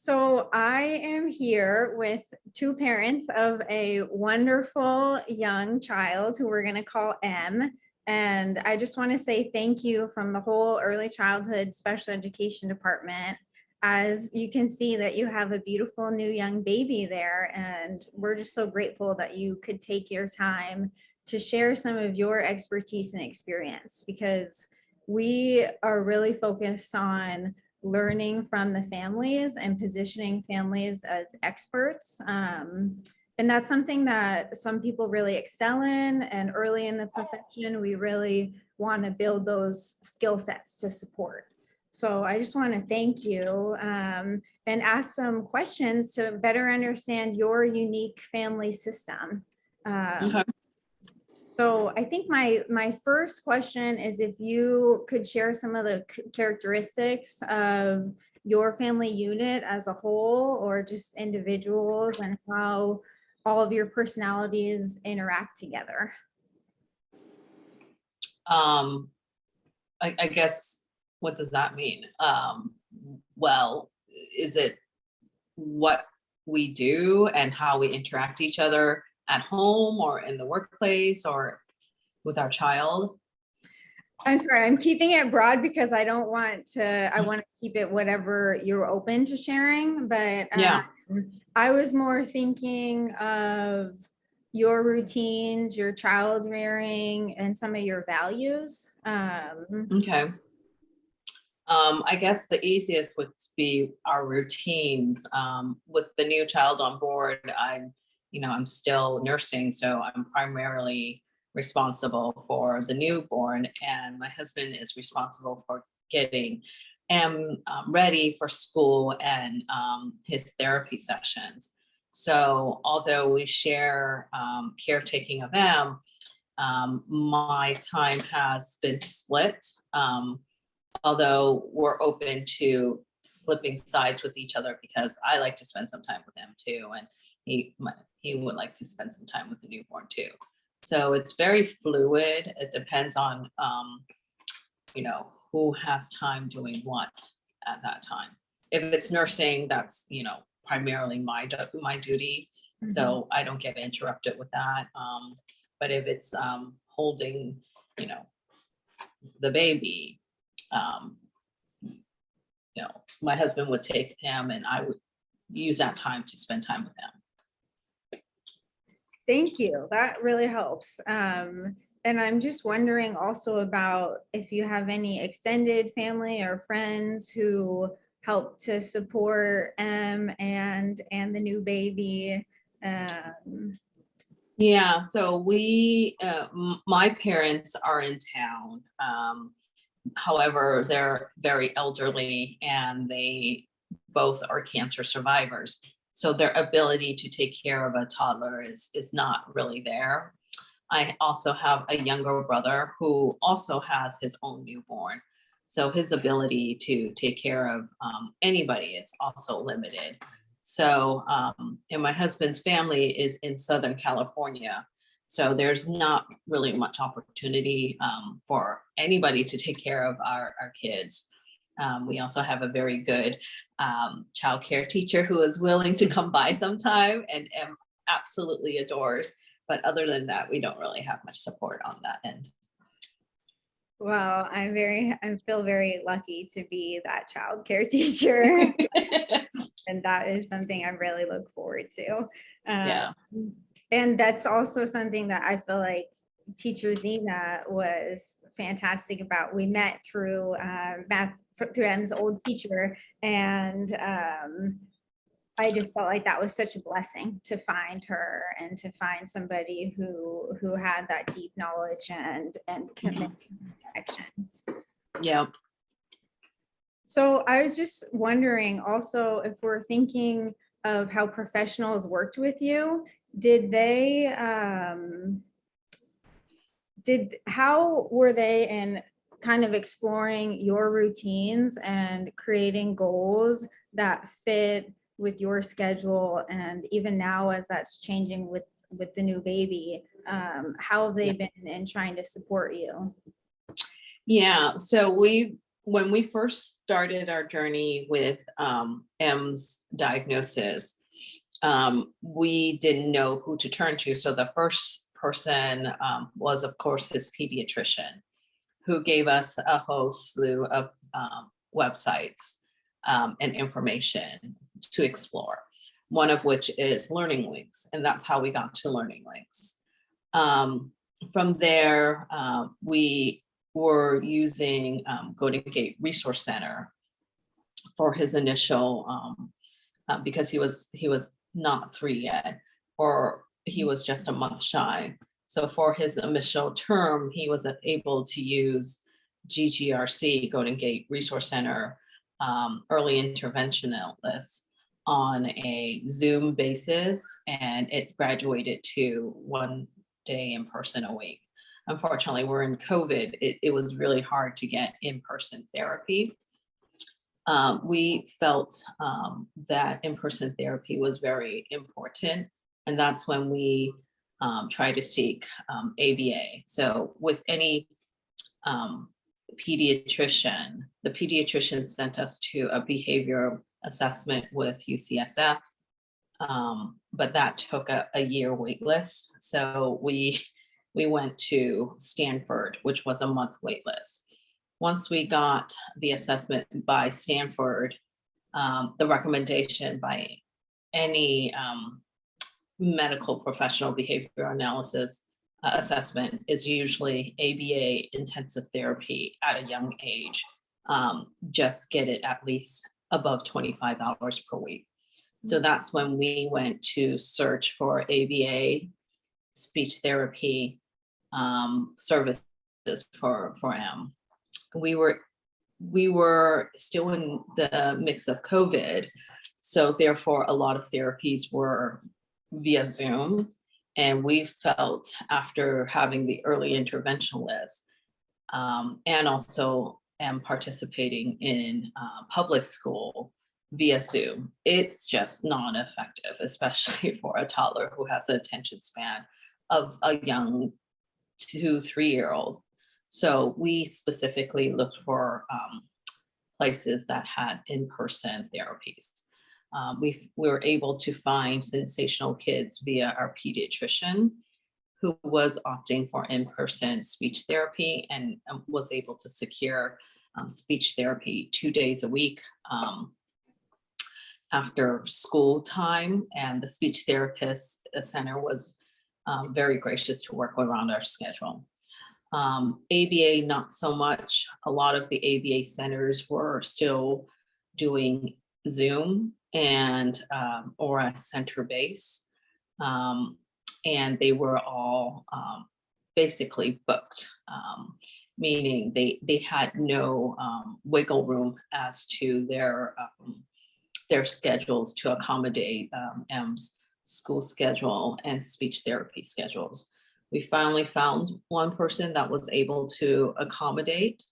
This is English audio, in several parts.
So I am here with two parents of a wonderful young child who we're going to call M. And I just want to say thank you from the whole early childhood special education department. As you can see that you have a beautiful new young baby there. And we're just so grateful that you could take your time to share some of your expertise and experience, because we are really focused on learning from the families and positioning families as experts. And that's something that some people really excel in. And early in the profession, we really want to build those skill sets to support. So I just want to thank you and ask some questions to better understand your unique family system. Okay. So I think my first question is if you could share some of the characteristics of your family unit as a whole, or just individuals, and how all of your personalities interact together. I guess, what does that mean? Well, is it what we do and how we interact each other at home or in the workplace or with our child? I'm sorry, I'm keeping it broad because I don't want to, I want to keep it whatever you're open to sharing, but Yeah. I was more thinking of your routines, your child rearing, and some of your values. Okay. I guess the easiest would be our routines. With the new child on board, I'm still nursing, so I'm primarily responsible for the newborn, and my husband is responsible for getting him ready for school and his therapy sessions. So although we share caretaking of him, my time has been split. Although we're open to flipping sides with each other, because I like to spend some time with him too, and he would like to spend some time with the newborn too. So it's very fluid. It depends on who has time doing what at that time. If it's nursing, that's primarily my duty, so I don't get interrupted with that. But if it's holding the baby, my husband would take him and I would use that time to spend time with him. Thank you. That really helps. And I'm just wondering also about if you have any extended family or friends who help to support and the new baby. Yeah, so my parents are in town. However, they're very elderly and they both are cancer survivors. So their ability to take care of a toddler is not really there. I also have a younger brother who also has his own newborn. So his ability to take care of anybody is also limited. So, and my husband's family is in Southern California. So there's not really much opportunity for anybody to take care of our kids. We also have a very good childcare teacher who is willing to come by sometime and absolutely adores. But other than that, we don't really have much support on that end. Well, I feel very lucky to be that childcare teacher. And that is something I really look forward to. Yeah. And that's also something that I feel like Teacher Zena was fantastic about. We met through through M's old teacher, and I just felt like that was such a blessing to find her and to find somebody who had that deep knowledge and commitment and connections. Yeah. So I was just wondering also, if we're thinking of how professionals worked with you, how were they in kind of exploring your routines and creating goals that fit with your schedule? And even now, as that's changing with the new baby, how have they been in trying to support you? Yeah, so when we first started our journey with M's diagnosis, we didn't know who to turn to. So the first person was, of course, his pediatrician, who gave us a whole slew of websites and information to explore. One of which is Learning Links, and that's how we got to Learning Links. From there, we were using Golden Gate Resource Center for his initial, because he was not 3 yet, or he was just a month shy. So for his initial term, he was able to use GGRC, Golden Gate Resource Center, early interventionalists on a Zoom basis, and it graduated to 1 day in person a week. Unfortunately, we're in COVID. It was really hard to get in-person therapy. We felt that in-person therapy was very important, and that's when we tried to seek ABA. So with any pediatrician, the pediatrician sent us to a behavioral assessment with UCSF, but that took a year wait list. So we went to Stanford, which was a month wait list. Once we got the assessment by Stanford, the recommendation by any medical professional behavioral analysis assessment is usually ABA intensive therapy at a young age. Just get it at least above 25 hours per week. So that's when we went to search for ABA speech therapy services for M. We were still in the mix of COVID, so therefore a lot of therapies were via Zoom. And we felt, after having the early interventionist and also participating in public school via Zoom, it's just non-effective, especially for a toddler who has an attention span of a young 2-3-year-old. So we specifically looked for places that had in-person therapies. We were able to find Sensational Kids via our pediatrician, who was opting for in-person speech therapy and was able to secure speech therapy 2 days a week after school time. And the speech therapist center was very gracious to work around our schedule. ABA, not so much. A lot of the ABA centers were still doing Zoom and or a center base, and they were all basically booked, meaning they had no wiggle room as to their schedules to accommodate M's school schedule and speech therapy schedules. We finally found one person that was able to accommodate,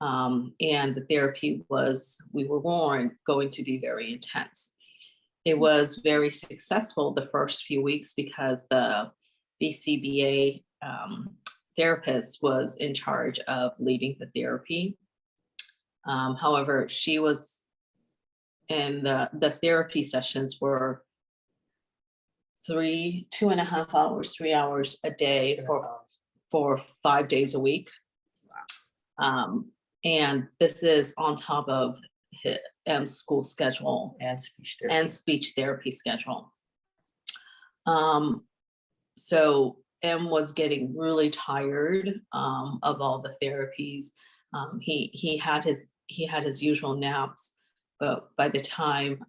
and the therapy was, we were warned, going to be very intense. It was very successful the first few weeks because the BCBA therapist was in charge of leading the therapy. However, she was, and the therapy sessions were 2.5 hours, 3 hours a day for 5 days a week. And this is on top of M's school schedule And speech therapy. schedule. So M was getting really tired of all the therapies. He had his usual naps, but by the time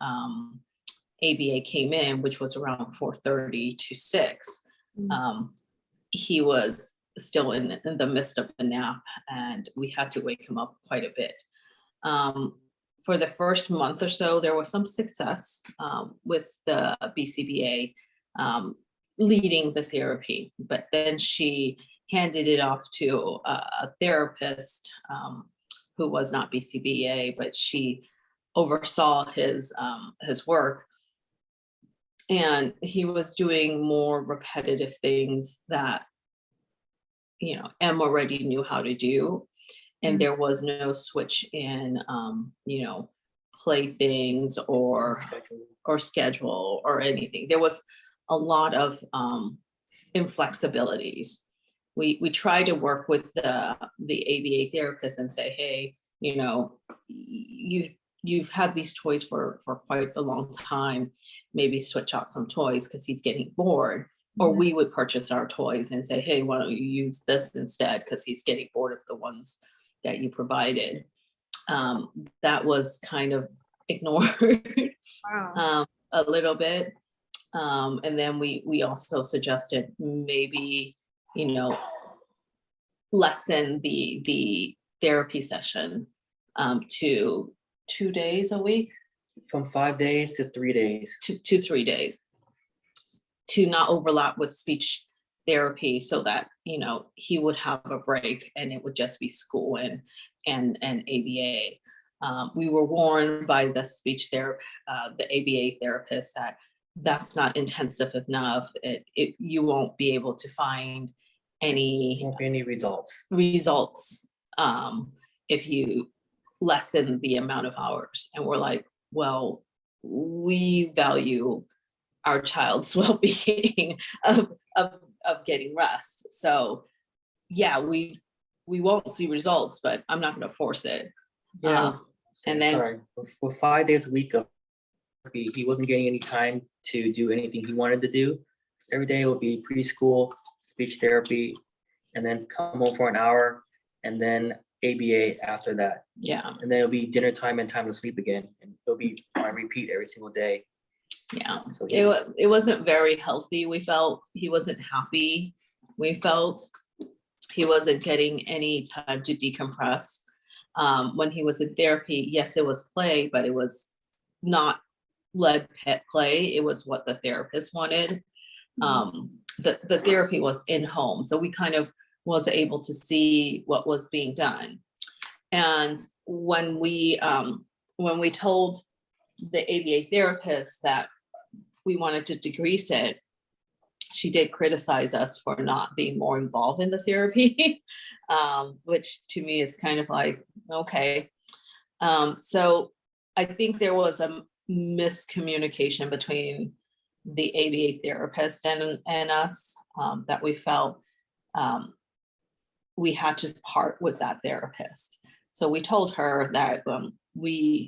ABA came in, which was around 4:30 to 6, he was still in the midst of a nap, and we had to wake him up quite a bit. For the first month or so, there was some success with the BCBA leading the therapy, but then she handed it off to a therapist who was not BCBA, but she oversaw his work. And he was doing more repetitive things that, M already knew how to do. and there was no switch in, playthings or schedule or anything. There was a lot of inflexibilities. We try to work with the ABA therapist and say, hey, you've had these toys for quite a long time. Maybe switch out some toys because he's getting bored. Or we would purchase our toys and say, hey, why don't you use this instead? Because he's getting bored of the ones that you provided. That was kind of ignored. Wow. A little bit. And then we also suggested maybe, lessen the therapy session to 2 days a week. From 5 days to 3 days. To 3 days. To not overlap with speech therapy so that, he would have a break and it would just be school and ABA. We were warned by the the ABA therapist that that's not intensive enough. You won't be able to find any results if you lessen the amount of hours. And we're like, well, we value our child's well-being of getting rest. So yeah, we won't see results, but I'm not going to force it. And then for 5 days a week of therapy, he wasn't getting any time to do anything he wanted to do. Every day will be preschool, speech therapy, and then come home for an hour, and then ABA after that. Yeah. And then it'll be dinner time and time to sleep again. And it'll be on repeat every single day. Yeah. So it wasn't very healthy. We felt he wasn't happy. We felt he wasn't getting any time to decompress. When he was in therapy, yes, it was play, but it was not lead pet play. It was what the therapist wanted. The therapy was in home, so we kind of was able to see what was being done. And when we told the ABA therapist that we wanted to decrease it, she did criticize us for not being more involved in the therapy, which to me is kind of like, okay. So I think there was a miscommunication between the ABA therapist and us, that we felt we had to part with that therapist. So we told her that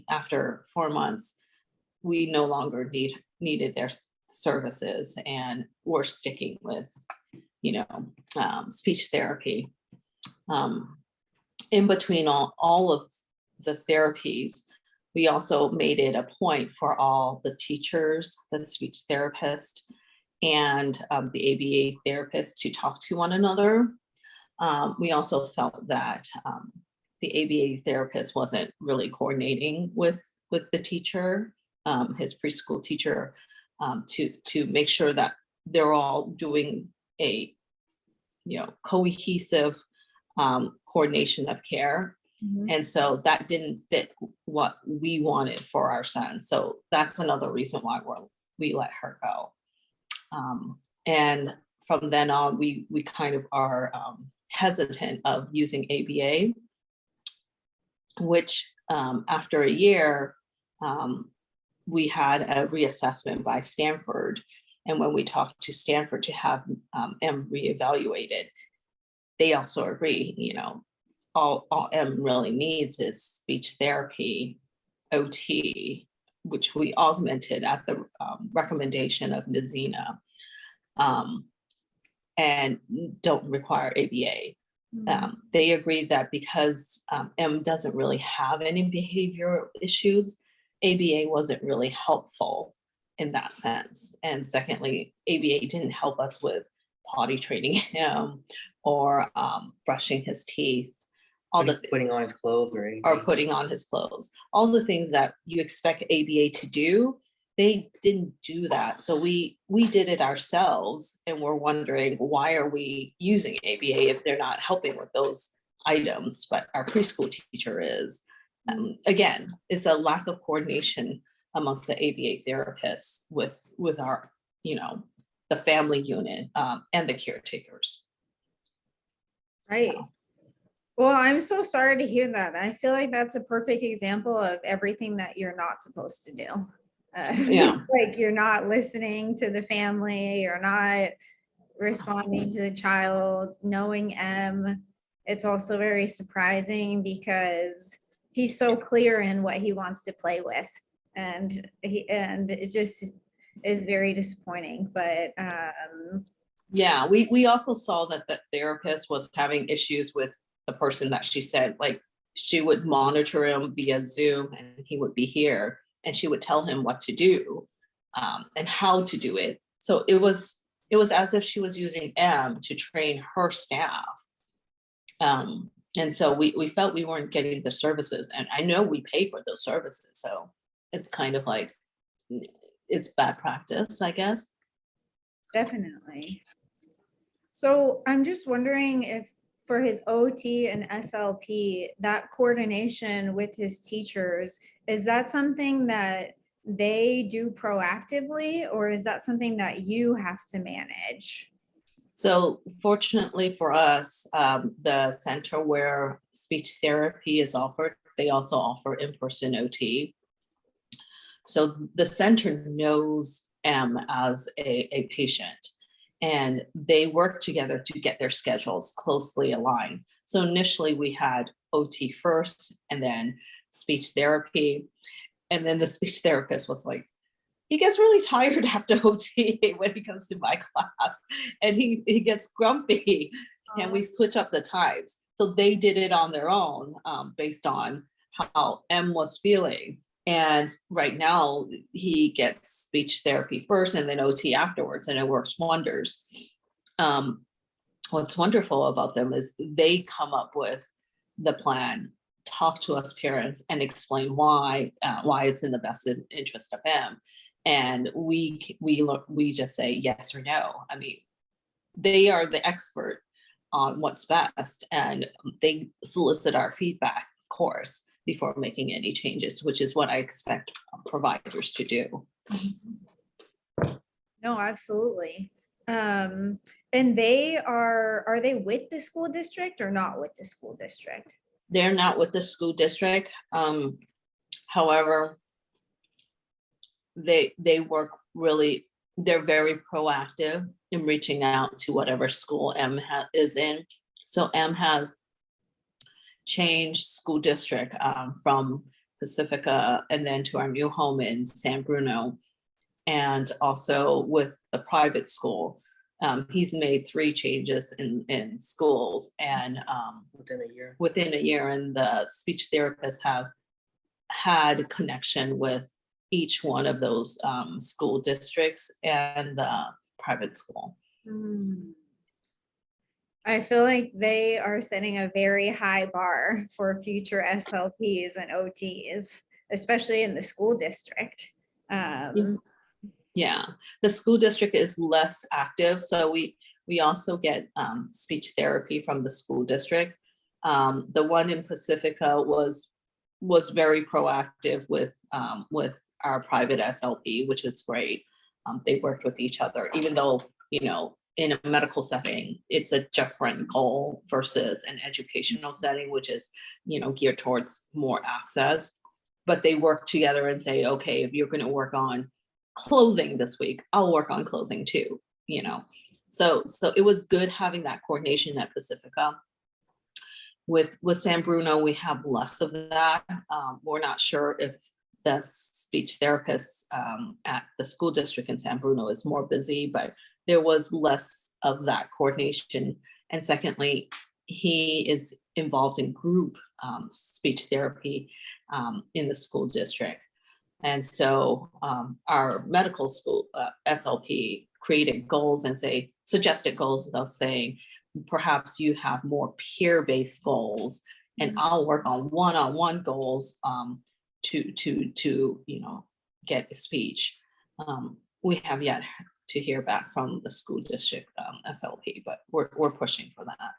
after 4 months, we no longer needed their services, and we're sticking with, speech therapy. In between all of the therapies, we also made it a point for all the teachers, the speech therapist, and the ABA therapist to talk to one another. We also felt that the ABA therapist wasn't really coordinating with the teacher, his preschool teacher, to make sure that they're all doing a cohesive coordination of care. And so that didn't fit what we wanted for our son. So that's another reason why we let her go. And from then on, we kind of are hesitant of using ABA, which after a year, we had a reassessment by Stanford. And when we talked to Stanford to have M reevaluated, they also agree, all M really needs is speech therapy, OT, which we augmented at the recommendation of Nizina, and don't require ABA. They agreed that because M doesn't really have any behavioral issues, ABA wasn't really helpful in that sense. And secondly, ABA didn't help us with potty training him or brushing his teeth, putting on his clothes or putting on his clothes. All the things that you expect ABA to do, they didn't do that. So we did it ourselves, and we're wondering, why are we using ABA if they're not helping with those items, but our preschool teacher is. Again, it's a lack of coordination amongst the ABA therapists with our, the family unit and the caretakers. Right. Well, I'm so sorry to hear that. I feel like that's a perfect example of everything that you're not supposed to do. Yeah. Like you're not listening to the family, you're not responding to the child, knowing M. It's also very surprising because he's so clear in what he wants to play with. And it just is very disappointing. But Yeah, we also saw that the therapist was having issues with the person that she said, like, she would monitor him via Zoom and he would be here and she would tell him what to do, and how to do it. So it was as if she was using M to train her staff. And so we felt we weren't getting the services, and I know we pay for those services, so it's kind of like, it's bad practice, I guess. definitely. So I'm just wondering if for his OT and SLP, that coordination with his teachers, is that something that they do proactively, or is that something that you have to manage? So fortunately for us, the center where speech therapy is offered, they also offer in-person OT. So the center knows M as a patient, and they work together to get their schedules closely aligned. So initially we had OT first and then speech therapy. And then the speech therapist was like, he gets really tired after OT when he comes to my class, and he gets grumpy. Can we switch up the times? So they did it on their own, based on how M was feeling. And right now he gets speech therapy first and then OT afterwards, and it works wonders. What's wonderful about them is they come up with the plan, talk to us parents, and explain why it's in the best interest of them. And we just say yes or no. I mean, they are the expert on what's best, and they solicit our feedback, of course, before making any changes, which is what I expect providers to do. No, absolutely. And are they with the school district or not with the school district? They're not with the school district. However, they work really, they're very proactive in reaching out to whatever school M is in. So M has changed school district, from Pacifica and then to our new home in San Bruno, and also with the private school. He's made 3 changes in schools, and within a year, and the speech therapist has had connection with each one of those school districts and the private school. I feel like they are setting a very high bar for future SLPs and OTs, especially in the school district. Yeah, the school district is less active, so we also get speech therapy from the school district. The one in Pacifica was very proactive with our private SLP, which was great. They worked with each other, even though, in a medical setting, it's a different goal versus an educational setting, which is, geared towards more access. But they work together and say, okay, if you're going to work on clothing this week, I'll work on clothing too, So it was good having that coordination at Pacifica. With San Bruno, we have less of that. We're not sure if the speech therapist at the school district in San Bruno is more busy, but there was less of that coordination. And secondly, he is involved in group speech therapy in the school district. And so our medical school SLP created goals and suggested goals of saying, perhaps you have more peer-based goals, and I'll work on one-on-one goals to get a speech. We have yet to hear back from the school district SLP, but we're pushing for that.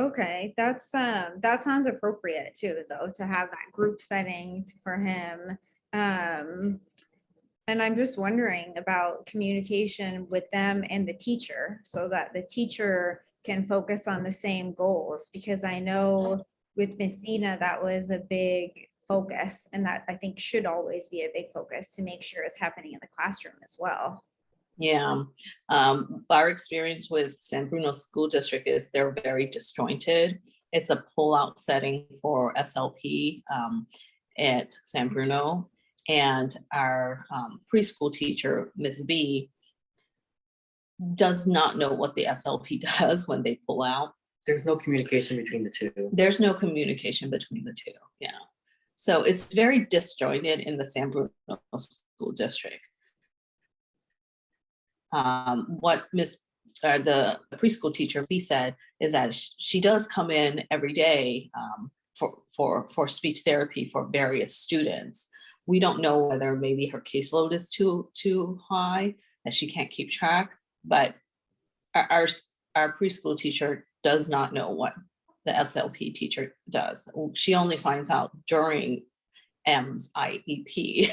Okay, that sounds appropriate too, though, to have that group setting for him. And I'm just wondering about communication with them and the teacher, so that the teacher can focus on the same goals, because I know with Miss Zena, that was a big focus, and that I think should always be a big focus to make sure it's happening in the classroom as well. Yeah, our experience with San Bruno School District is they're very disjointed. It's a pull-out setting for SLP at San Bruno. And our preschool teacher, Ms. B, does not know what the SLP does when they pull out. There's no communication between the two. There's no communication between the two, yeah. So it's very disjointed in the San Bruno School District. What the preschool teacher B said is that she does come in every day for speech therapy for various students. We don't know whether maybe her caseload is too high that she can't keep track, but our preschool teacher does not know what the SLP teacher does. She only finds out during M's IEP.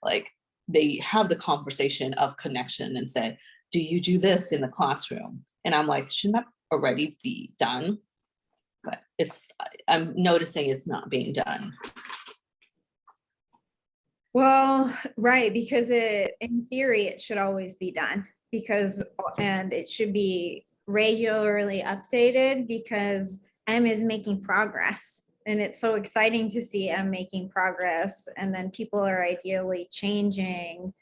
Like, they have the conversation of connection and say, do you do this in the classroom? And I'm like, shouldn't that already be done? But I'm noticing it's not being done. Well, right, because in theory, it should always be done, and it should be regularly updated, because M is making progress. And it's so exciting to see M making progress. And then people are ideally changing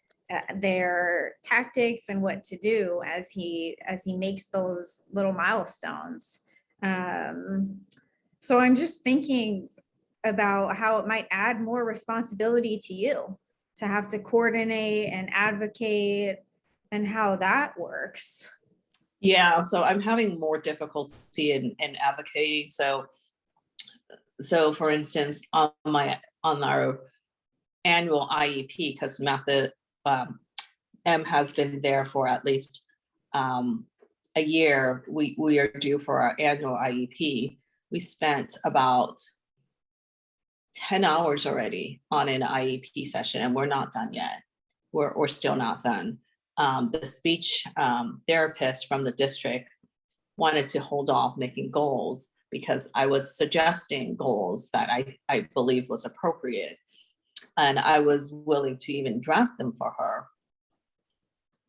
their tactics and what to do as he makes those little milestones. So I'm just thinking about how it might add more responsibility to you to have to coordinate and advocate, and how that works. Yeah, so I'm having more difficulty in advocating. So for instance, on our annual IEP, because M has been there for at least a year, we are due for our annual IEP. We spent about 10 hours already on an IEP session, and we're not done yet. We're still not done. The speech therapist from the district wanted to hold off making goals because I was suggesting goals that I believe was appropriate. And I was willing to even draft them for her.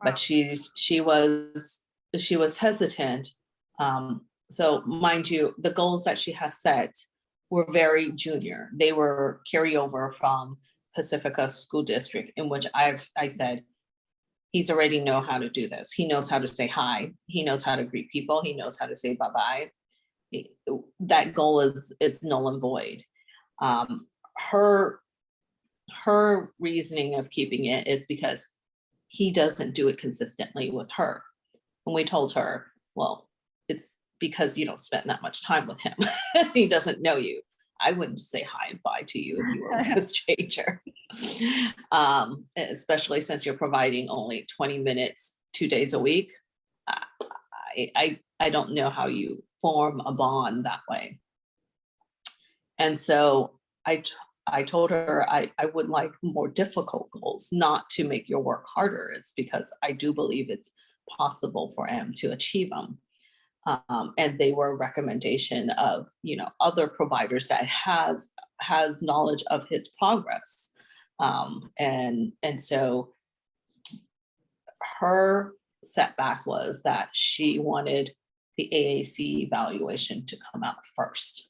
But she was hesitant. So mind you, the goals that she has set were very junior. They were carryover from Pacifica School District, in which I said, he's already know how to do this. He knows how to say hi. He knows how to greet people. He knows how to say bye-bye. That goal is null and void. Her reasoning of keeping it is because he doesn't do it consistently with her. And we told her, well, it's because you don't spend that much time with him. He doesn't know you. I wouldn't say hi and bye to you if you were a stranger. Especially since you're providing only 20 minutes, 2 days a week. I don't know how you form a bond that way. And so I told her I would like more difficult goals, not to make your work harder. It's because I do believe it's possible for M to achieve them. And they were a recommendation of, other providers that has knowledge of his progress. And so her setback was that she wanted the AAC evaluation to come out first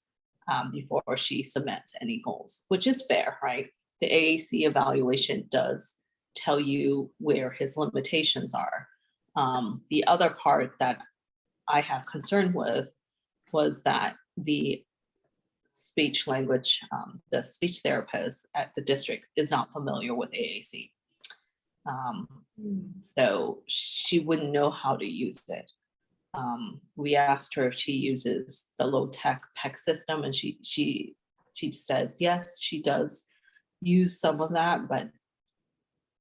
before she submits any goals, which is fair, right? The AAC evaluation does tell you where his limitations are. The other part that I have concern with was that the speech language, the speech therapist at the district is not familiar with AAC. So she wouldn't know how to use it. We asked her if she uses the low-tech PEC system, and she said yes, she does use some of that, but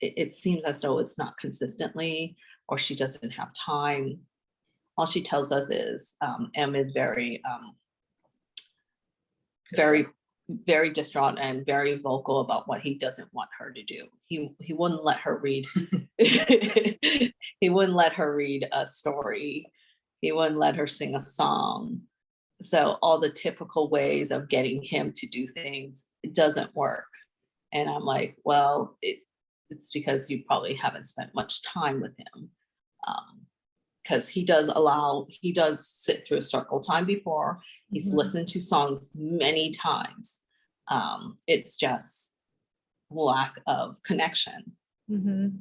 it seems as though it's not consistently, or she doesn't have time. All she tells us is M is very distraught and very vocal about what he doesn't want her to do. He wouldn't let her read. He wouldn't let her read a story He wouldn't let her sing a song. So all the typical ways of getting him to do things, it doesn't work. And I'm like, well, it's because you probably haven't spent much time with him. Because he does sit through a circle time before. He's Mhm. listened to songs many times. It's just lack of connection. Mhm.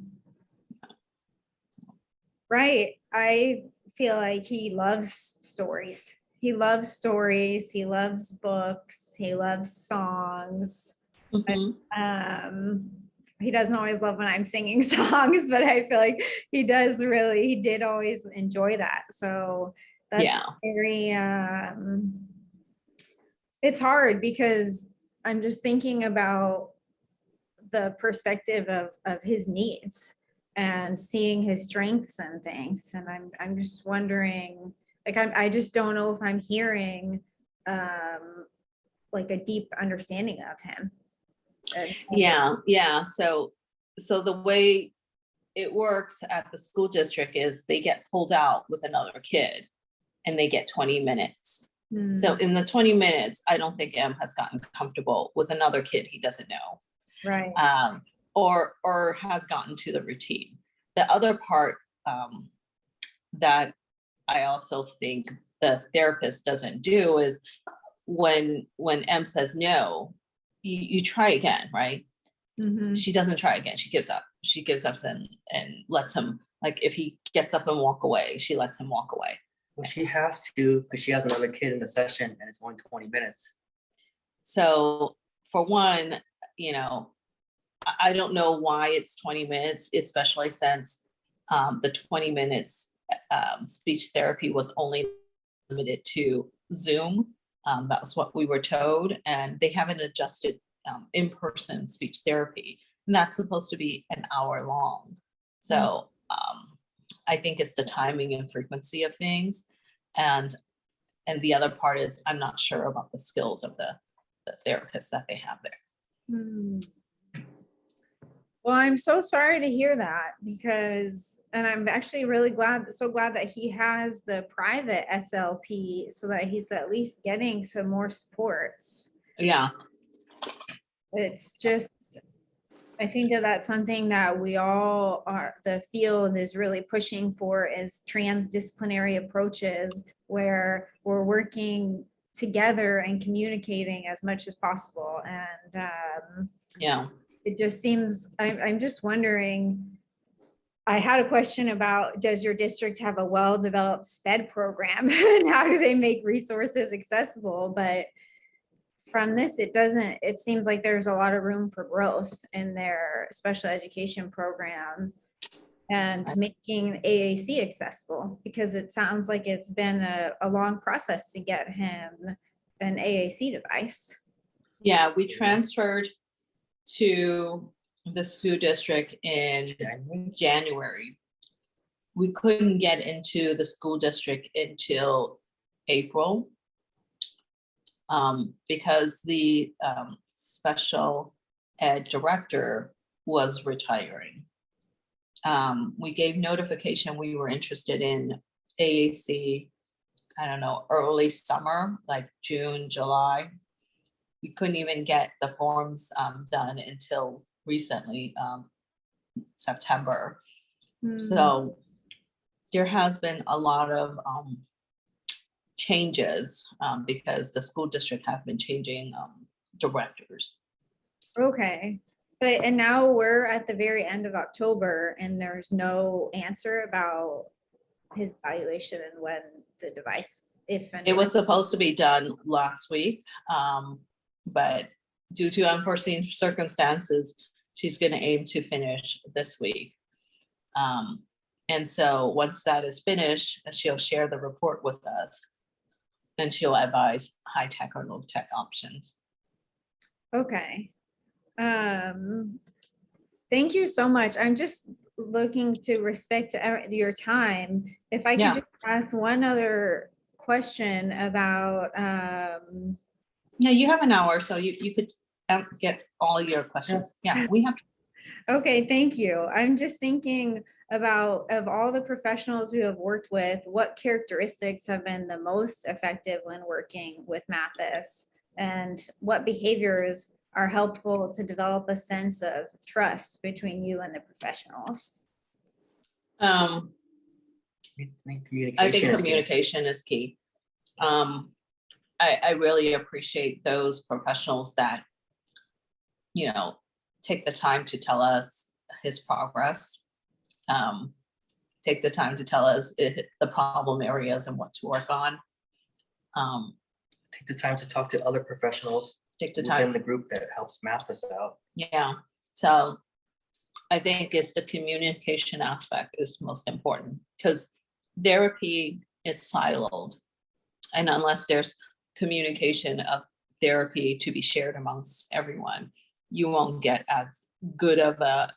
Right. I feel like he loves stories. He loves stories. He loves books. He loves songs. Mhm. Um, he doesn't always love when I'm singing songs, but I feel like he did always enjoy that. So that's Yeah. very, it's hard because I'm just thinking about the perspective of his needs and seeing his strengths and things. And I'm just wondering, like, I just don't know if I'm hearing, like a deep understanding of him. Yeah. So the way it works at the school district is they get pulled out with another kid and they get 20 minutes. Hmm. So in the 20 minutes, I don't think M has gotten comfortable with another kid he doesn't know. Right. Or has gotten to the routine. The other part that I also think the therapist doesn't do is when M says no, you try again, right? Mhm. She doesn't try again. She gives up. She gives up and lets him, like, if he gets up and walk away, she lets him walk away. Well, she has to, because she has another kid in the session and it's only 20 minutes. So for one, I don't know why it's 20 minutes, especially since the 20 minutes speech therapy was only limited to Zoom. That was what we were told, and they haven't adjusted in-person speech therapy, and that's supposed to be an hour long. So I think it's the timing and frequency of things, and the other part is I'm not sure about the skills of the therapists that they have there. Hmm. Well, I'm so sorry to hear that because, and I'm actually really so glad that he has the private SLP so that he's at least getting some more supports. Yeah. It's just, I think that that's something that the field is really pushing for is transdisciplinary approaches where we're working together and communicating as much as possible. And Yeah. it just seems, I'm just wondering, I had a question about, does your district have a well-developed SPED program? And how do they make resources accessible? But from this, it seems like there's a lot of room for growth in their special education program and making AAC accessible, because it sounds like it's been a long process to get him an AAC device. Yeah, we transferred to the school district in January. We couldn't get into the school district until April because the special ed director was retiring. We gave notification we were interested in AAC, I don't know, early summer, like June, July. We couldn't even get the forms done until recently, September. So there has been a lot of changes because the school district have been changing directors. Okay. But, and now we're at the very end of October and there's no answer about his evaluation and when the device, if and It was when. supposed to be done last week, but due to unforeseen circumstances, she's going to aim to finish this week. And so once that is finished, she'll share the report with us and she'll advise high tech or low tech options. Okay. Thank you so much. I'm just looking to respect your time. If I could just ask one other question about, Yeah, you have an hour, so you could get all your questions. Yeah, we have. Okay, thank you. I'm just thinking, about, of all the professionals you have worked with, what characteristics have been the most effective when working with Mathis? And what behaviors are helpful to develop a sense of trust between you and the professionals? I think Communication is key. communication is key. I really appreciate those professionals that, take the time to tell us his progress. Take the time to tell us the problem areas and what to work on. Take the time to talk to other professionals Take the within time, the group that helps map this out. yeah. So I think it's the communication aspect is most important, because therapy is siloed. And unless there's communication of therapy to be shared amongst everyone, you won't get as good of a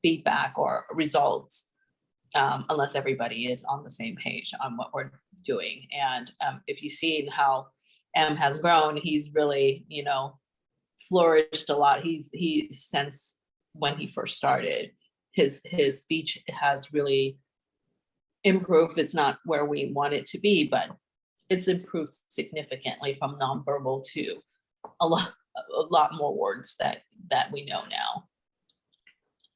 feedback or results unless everybody is on the same page on what we're doing. And if you've seen how M has grown, he's really, flourished a lot. He since when he first started, his speech has really improved. It's not where we want it to be, but it's improved significantly from nonverbal to a lot more words that we know now.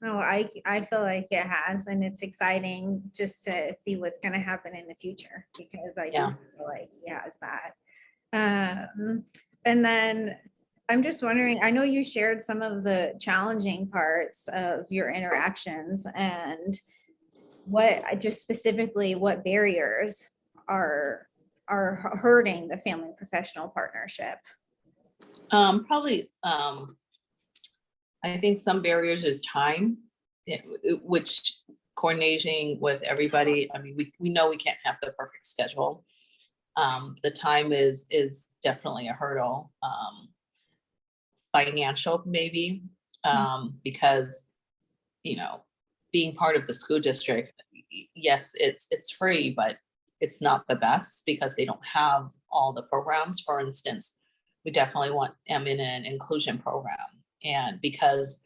No, I feel like it has, and it's exciting just to see what's gonna happen in the future, because I do Yeah. feel like he has that. And then I'm just wondering, I know you shared some of the challenging parts of your interactions, and just specifically what barriers are hurting the family professional partnership. Probably, I think some barriers is time, which coordinating with everybody. I mean, we know we can't have the perfect schedule. The time is definitely a hurdle. Financial maybe, because, being part of the school district, yes, it's free, but it's not the best because they don't have all the programs. For instance, we definitely want them in an inclusion program. And because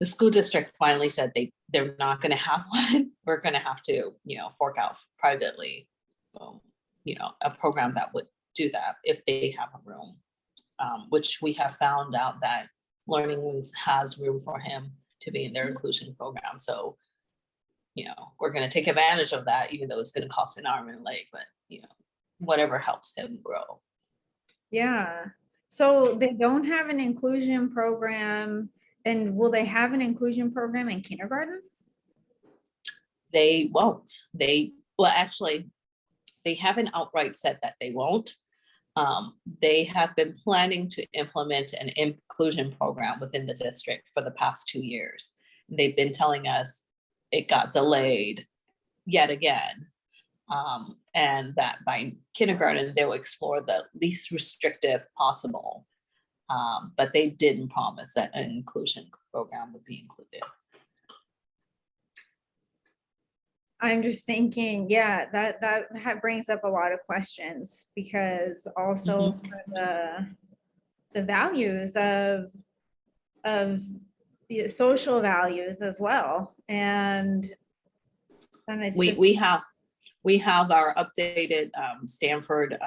the school district finally said they're not going to have one, we're going to have to, fork out privately, a program that would do that if they have a room, which we have found out that Learning Links has room for him to be in their inclusion program. So, we're going to take advantage of that, even though it's going to cost an arm and a leg, but, whatever helps him grow. Yeah. So they don't have an inclusion program, and will they have an inclusion program in kindergarten? They won't. Actually, they haven't outright said that they won't. They have been planning to implement an inclusion program within the district for the past 2 years. They've been telling us it got delayed yet again. And that by kindergarten, they'll explore the least restrictive possible. But they didn't promise that an inclusion program would be included. I'm just thinking, yeah, that brings up a lot of questions, because also for the values of social values as well. And it's just, We have our updated Stanford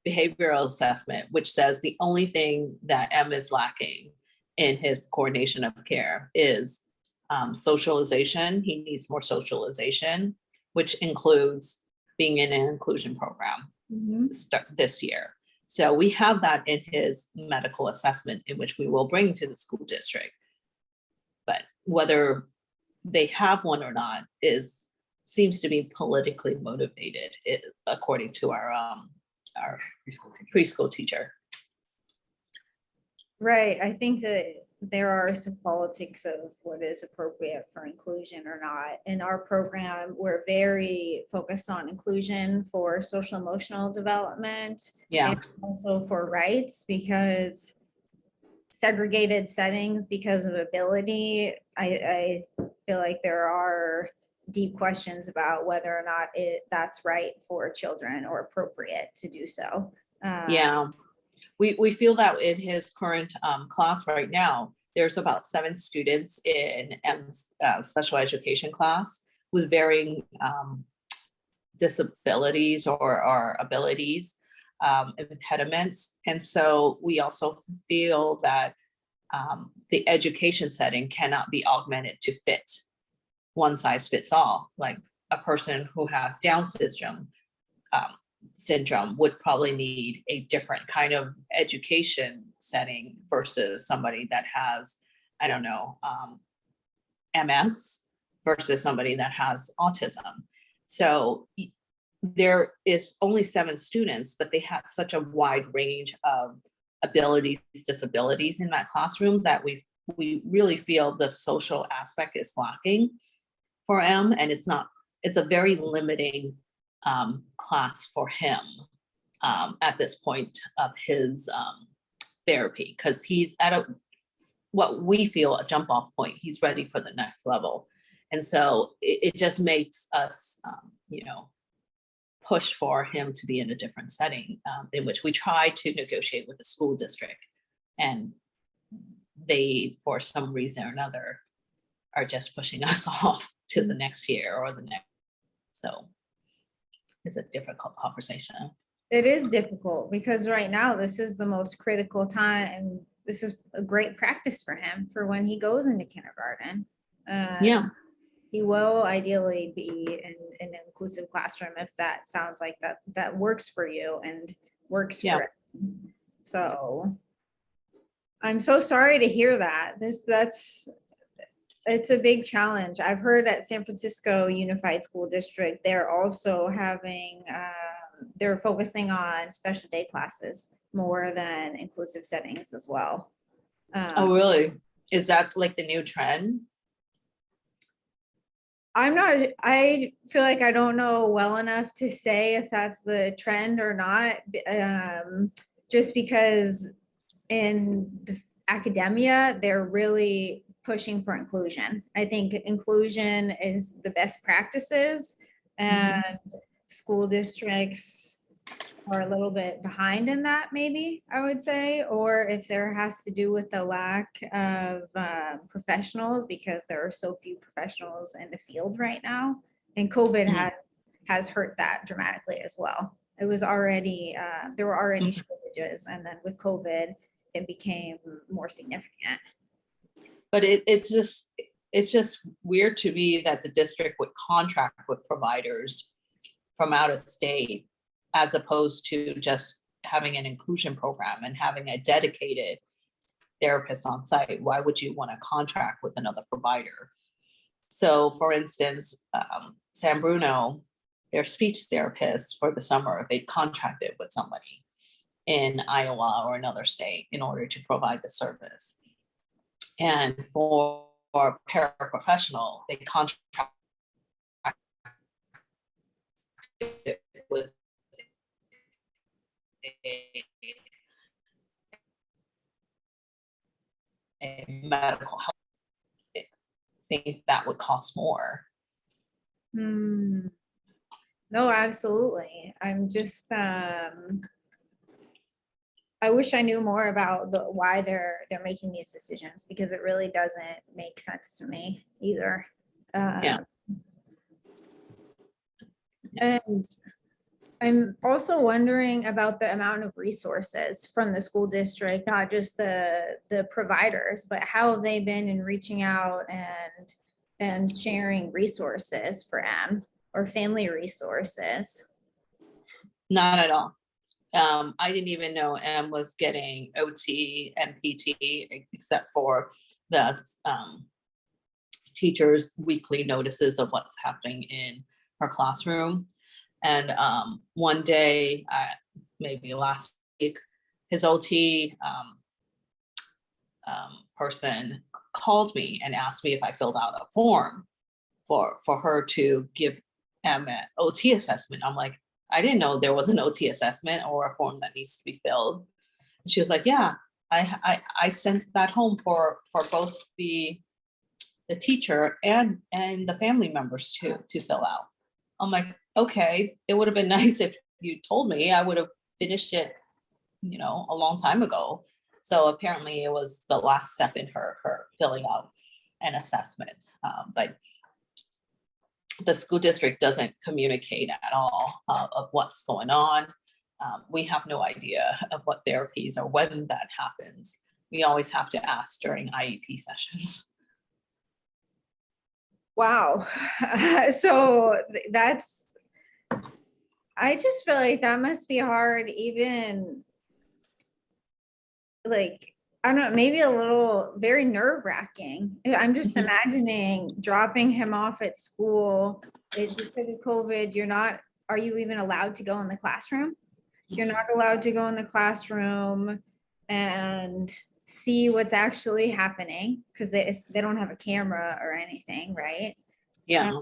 behavioral assessment, which says the only thing that M is lacking in his coordination of care is socialization. He needs more socialization, which includes being in an inclusion program start this year. So we have that in his medical assessment, in which we will bring to the school district. But whether they have one or not seems to be politically motivated, according to our preschool teacher. right. I think that there are some politics of what is appropriate for inclusion or not. In our program, we're very focused on inclusion for social emotional development. Yeah. And also for rights, because segregated settings because of ability, I feel like there are deep questions about whether or not that's right for children or appropriate to do so. Yeah. We feel that in his current class right now, there's about 7 students in special education class with varying disabilities or abilities, impediments. And so we also feel that the education setting cannot be augmented to fit one size fits all. Like a person who has Down syndrome would probably need a different kind of education setting versus somebody that has, I don't know, MS versus somebody that has autism. So there is only 7 students, but they had such a wide range of abilities, disabilities in that classroom that we really feel the social aspect is lacking for M, and it's a very limiting class for him at this point of his therapy, because he's at what we feel a jump off point. He's ready for the next level. And so it just makes us, push for him to be in a different setting, in which we try to negotiate with the school district. And they, for some reason or another, are just pushing us off to the next year or the next. So it's a difficult conversation. It is difficult because right now this is the most critical time. This is a great practice for him for when he goes into kindergarten. Yeah. He will ideally be in an inclusive classroom if that sounds like that works for you and works for him. So I'm so sorry to hear that. It's a big challenge. I've heard at San Francisco Unified School District, they're also having, they're focusing on special day classes more than inclusive settings as well. Oh, really? Is that like the new trend? I feel like I don't know well enough to say if that's the trend or not, just because in the academia, they're really pushing for inclusion. I think inclusion is the best practices, and school districts are a little bit behind in that, maybe I would say, or if there has to do with the lack of professionals, because there are so few professionals in the field right now, and COVID has hurt that dramatically as well. It was already there were already shortages, and then with COVID, it became more significant. But it's just weird to me that the district would contract with providers from out of state, as opposed to just having an inclusion program and having a dedicated therapist on site. Why would you want to contract with another provider? So for instance, San Bruno, their speech therapists for the summer, they contracted with somebody in Iowa or another state in order to provide the service. And for paraprofessional, they contract with a medical health. I think that would cost more. No, absolutely. I'm just I wish I knew more about why they're making these decisions, because it really doesn't make sense to me either. And I'm also wondering about the amount of resources from the school district, not just the providers, but how have they been in reaching out and sharing resources for M or family resources? Not at all. I didn't even know M was getting OT and PT, except for the teachers' weekly notices of what's happening in her classroom. And one day, maybe last week, his OT person called me and asked me if I filled out a form for her to give M an OT assessment. I'm like, I didn't know there was an OT assessment or a form that needs to be filled. And she was like, yeah, I sent that home for both the teacher and the family members to fill out. I'm like, okay, it would have been nice if you told me. I would have finished it, a long time ago. So apparently it was the last step in her filling out an assessment. But the school district doesn't communicate at all of what's going on. We have no idea of what therapies or when that happens. We always have to ask during IEP sessions. Wow. So that's, I just feel like that must be hard, even like, I don't know, maybe a little very nerve wracking. I'm just Mhm. imagining dropping him off at school. It's because of COVID, you're not, are you even allowed to go in the classroom? You're not allowed to go in the classroom and see what's actually happening because they don't have a camera or anything, right? Yeah.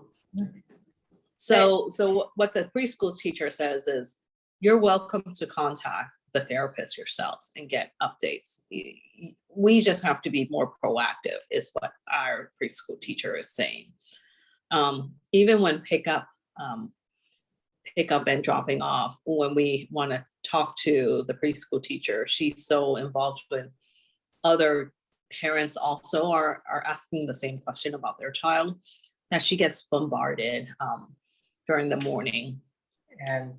So what the preschool teacher says is, you're welcome to contact the therapist yourselves and get updates. We just have to be more proactive, is what our preschool teacher is saying. Even when pickup and dropping off, when we want to talk to the preschool teacher, she's so involved with other parents also are asking the same question about their child, that she gets bombarded during the morning And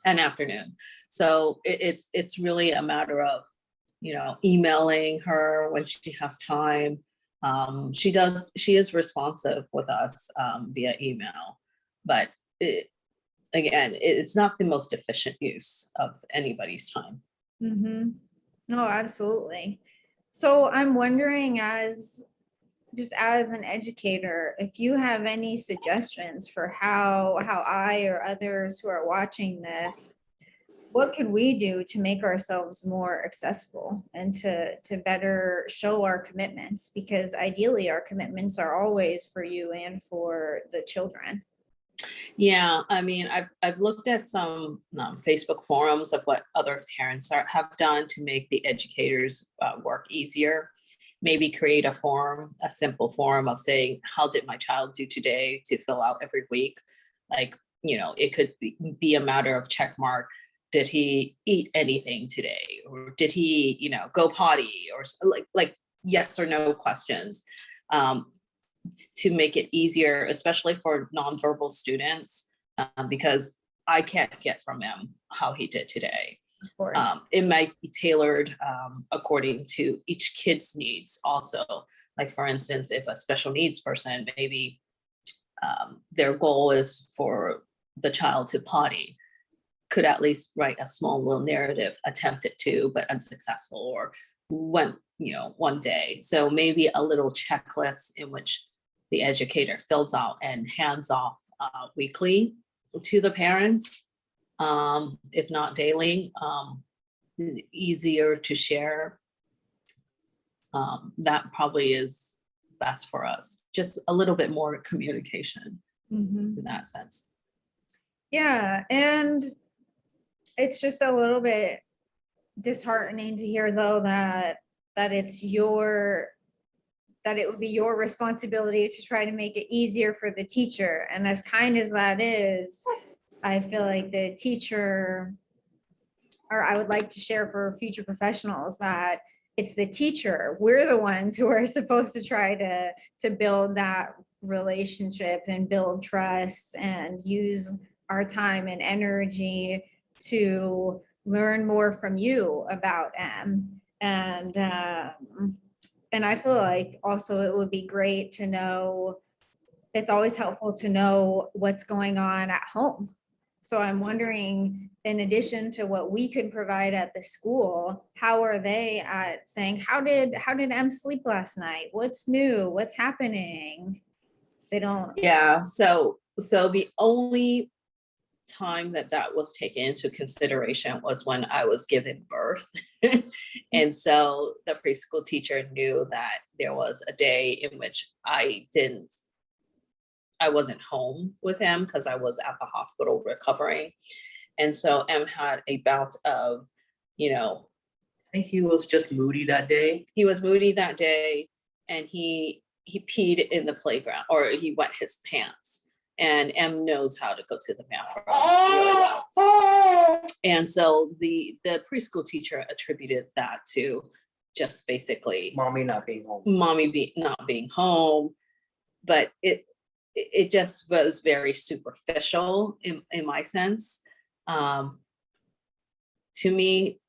and afternoon. So it's really a matter of, emailing her when she has time. She is responsive with us via email, but it's not the most efficient use of anybody's time. Mm-hmm. No, absolutely. So I'm wondering, just as an educator, if you have any suggestions for how I or others who are watching this, what could we do to make ourselves more accessible and to better show our commitments? Because ideally our commitments are always for you and for the children. Yeah, I mean, I've looked at some Facebook forums of what other parents have done to make the educators work easier. Maybe create a simple form of saying, how did my child do today, to fill out every week. Like, it could be a matter of check mark. Did he eat anything today? Or did he, go potty? Or like yes or no questions. To make it easier, especially for nonverbal students, because I can't get from him how he did today. Of course. It might be tailored according to each kid's needs also. Like, for instance, if a special needs person, maybe their goal is for the child to potty, could at least write a small little narrative, attempted to, but unsuccessful, or went, one day. So maybe a little checklist in which the educator fills out and hands off weekly to the parents, if not daily, easier to share. That probably is best for us. Just a little bit more communication Mhm. in that sense. Yeah, and it's just a little bit disheartening to hear though that it would be your responsibility to try to make it easier for the teacher. And as kind as that is, I feel like the teacher, or I would like to share for future professionals, that it's the teacher. We're the ones who are supposed to try to build that relationship and build trust and use our time and energy to learn more from you about M. And I feel like also it would be great to know, it's always helpful to know what's going on at home. So I'm wondering, in addition to what we could provide at the school, how are they at saying, how did Em sleep last night? What's new? What's happening? They don't. Yeah, so the only time that was taken into consideration was when I was given birth. And so the preschool teacher knew that there was a day in which I wasn't home with him because I was at the hospital recovering. And so Em had a bout of, I think he was just moody that day. he was moody that day, and he peed in the playground, or he wet his pants. and M knows how to go to the bathroom really well. And so the preschool teacher attributed that to just basically Mommy not being home. not being home, but it just was very superficial in my sense, to me,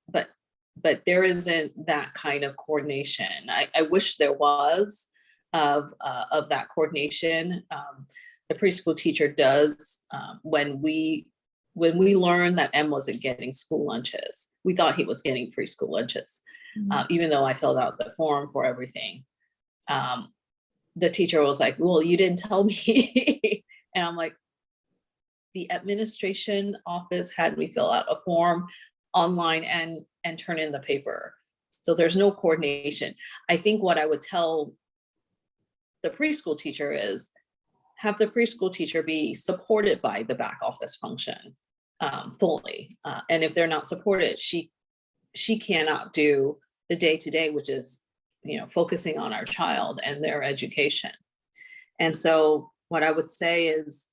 but there isn't that kind of coordination. I wish there was of that coordination. The preschool teacher does, when we learned that M wasn't getting school lunches, we thought he was getting free school lunches, even though I filled out the form for everything. The teacher was like, well, you didn't tell me. And I'm like, the administration office had me fill out a form online and turn in the paper. So there's no coordination. I think what I would tell the preschool teacher is have the preschool teacher be supported by the back office function fully. And if they're not supported, she cannot do the day-to-day, which is, focusing on our child and their education. And so what I would say is,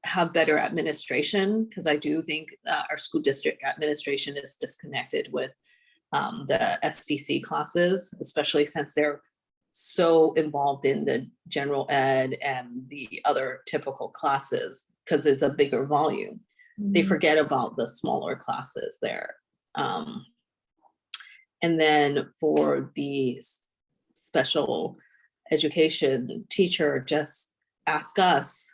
have better administration, because I do think our school district administration is disconnected with the SDC classes, especially since they're so involved in the general ed and the other typical classes, because it's a bigger volume. They forget about the smaller classes there. And then for the special education teacher, just ask us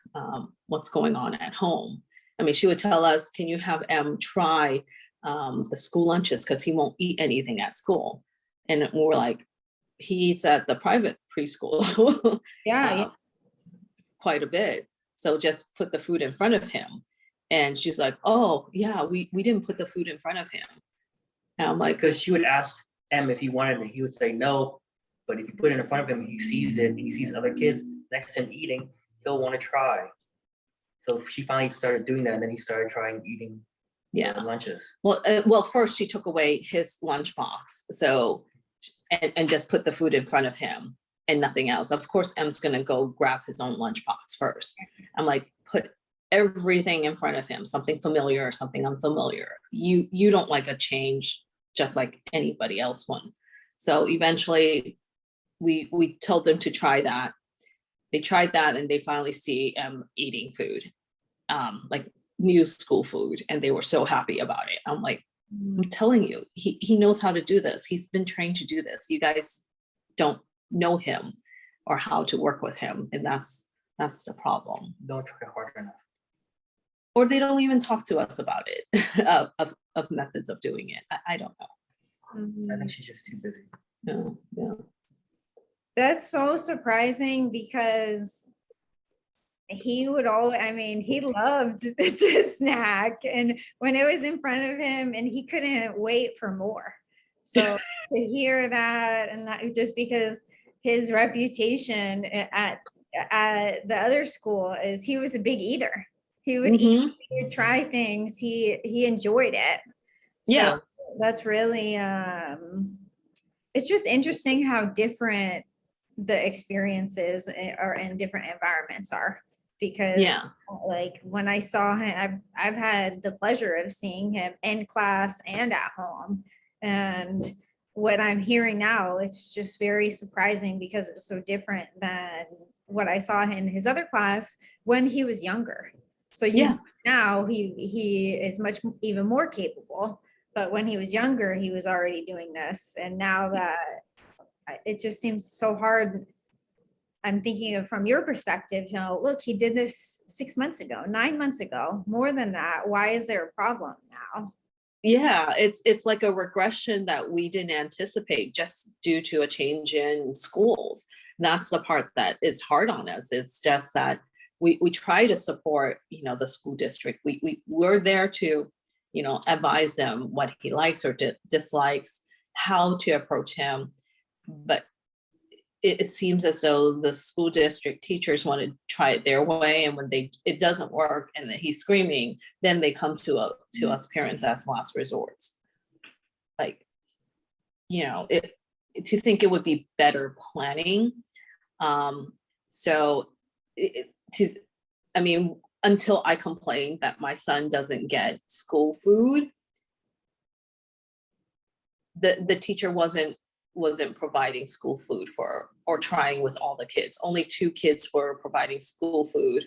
what's going on at home. I mean, she would tell us, can you have M try the school lunches, because he won't eat anything at school. And we're like, he eats at the private preschool Yeah. quite a bit. So just put the food in front of him. And she's like, oh yeah, we didn't put the food in front of him. And I'm like, Because she would ask M if he wanted it, he would say no. But if you put it in front of him, he sees it, he sees other kids next to him eating, he'll want to try. So she finally started doing that, and then he started trying eating lunches. Well, first she took away his lunchbox, so and just put the food in front of him and nothing else. Of course, M's gonna go grab his own lunchbox first. I'm like, put everything in front of him, something familiar or something unfamiliar. You don't like a change just like anybody else would. So eventually we told them to try that. They tried that and they finally see eating food, like new school food, and they were so happy about it. I'm like, I'm telling you, he knows how to do this. He's been trained to do this. You guys don't know him or how to work with him, and that's the problem. Don't try hard enough. Or they don't even talk to us about it, of methods of doing it. I don't know. I think she's just too busy. Yeah. That's so surprising, because he would always, he loved to snack, and when it was in front of him, and he couldn't wait for more. So to hear that, and that just because his reputation at the other school is he was a big eater. He would eat, he would try things. He enjoyed it. Yeah. So that's really it's just interesting how different the experiences are in different environments are, because like when I saw him, I've had the pleasure of seeing him in class and at home, and what I'm hearing now, it's just very surprising because it's so different than what I saw in his other class when he was younger. So now he is much even more capable, but when he was younger, he was already doing this, and now that it just seems so hard. I'm thinking of from your perspective, look, he did this 6 months ago, 9 months ago, more than that. Why is there a problem now? Yeah, it's like a regression that we didn't anticipate just due to a change in schools. That's the part that is hard on us. It's just that we try to support, the school district. We're there to, advise them what he likes or dislikes, how to approach him. But it seems as though the school district teachers want to try it their way, and when it doesn't work and he's screaming, then they come to us parents as last resorts. Like, to think it would be better planning. So I mean, until I complained that my son doesn't get school food, the teacher wasn't providing school food for, or trying with all the kids. Only 2 kids were providing school food.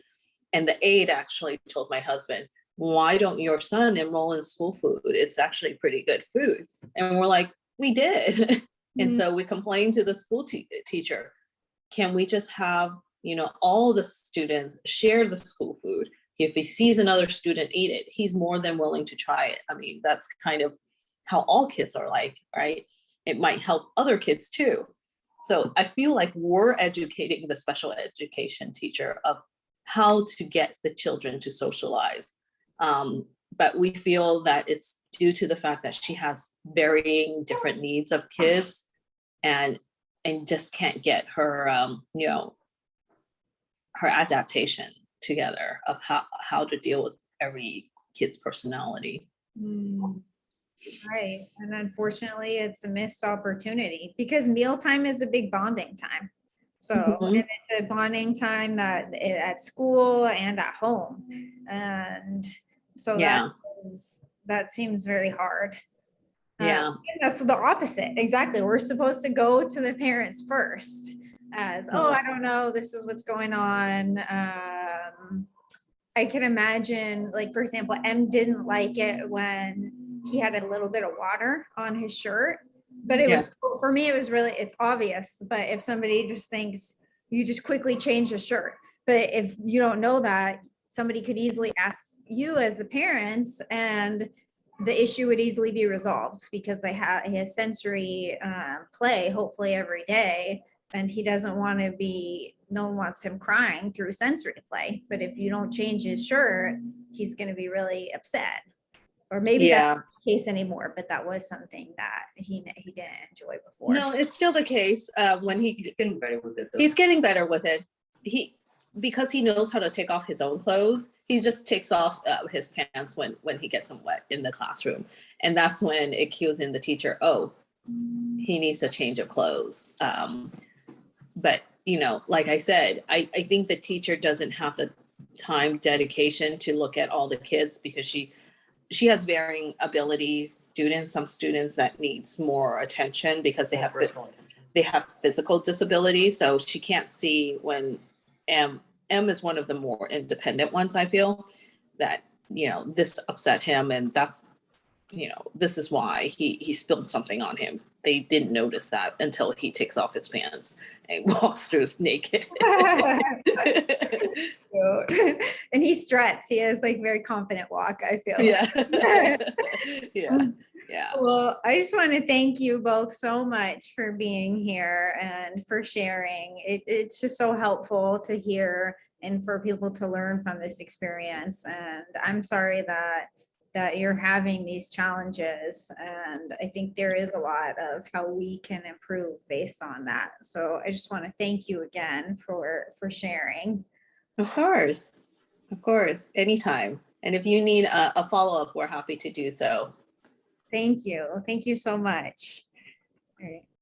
And the aide actually told my husband, why don't your son enroll in school food? It's actually pretty good food. And we're like, we did. And Mm. so we complained to the school teacher, can we just have, all the students share the school food? If he sees another student eat it, he's more than willing to try it. I mean, that's kind of how all kids are like, right? It might help other kids too. So I feel like we're educating the special education teacher of how to get the children to socialize. But we feel that it's due to the fact that she has varying different needs of kids, and just can't get her, her adaptation together of how to deal with every kid's personality. Mm. Right. And unfortunately, it's a missed opportunity because mealtime is a big bonding time. So Mhm. and it's a bonding time that at school and at home. And so Yeah, that seems very hard. yeah, And that's the opposite. Exactly. We're supposed to go to the parents first as, oh, I don't know, this is what's going on. I can imagine, like, for example, M didn't like it when he had a little bit of water on his shirt, but it yeah, was, for me, it was really, it's obvious. But if somebody just thinks you just quickly change the shirt, but if you don't know that, somebody could easily ask you as the parents, and the issue would easily be resolved because they have his sensory play hopefully every day, and he doesn't want to be, no one wants him crying through sensory play. But if you don't change his shirt, he's going to be really upset. Or maybe that's yeah. not the case anymore, but that was something that he didn't enjoy before. No, it's still the case. When He's getting better with it though. he's getting better with it. Because he knows how to take off his own clothes, he just takes off his pants when he gets them wet in the classroom, and that's when it cues in the teacher. Oh, he needs a change of clothes. But like I said, I think the teacher doesn't have the time dedication to look at all the kids, because she has varying abilities. Some students that needs more attention because they have Personal attention. physical disabilities, so she can't see when M is one of the more independent ones. I feel that this upset him, and that's this is why he spilled something on him. They didn't notice that until he takes off his pants and walks through naked. And he struts. He has like very confident walk, I feel. Yeah. Yeah. Well, I just want to thank you both so much for being here and for sharing. It's just so helpful to hear and for people to learn from this experience. And I'm sorry that you're having these challenges. And I think there is a lot of how we can improve based on that. So I just want to thank you again for sharing. Of course. Anytime. And if you need a follow-up, we're happy to do so. Thank you. Thank you so much. All right.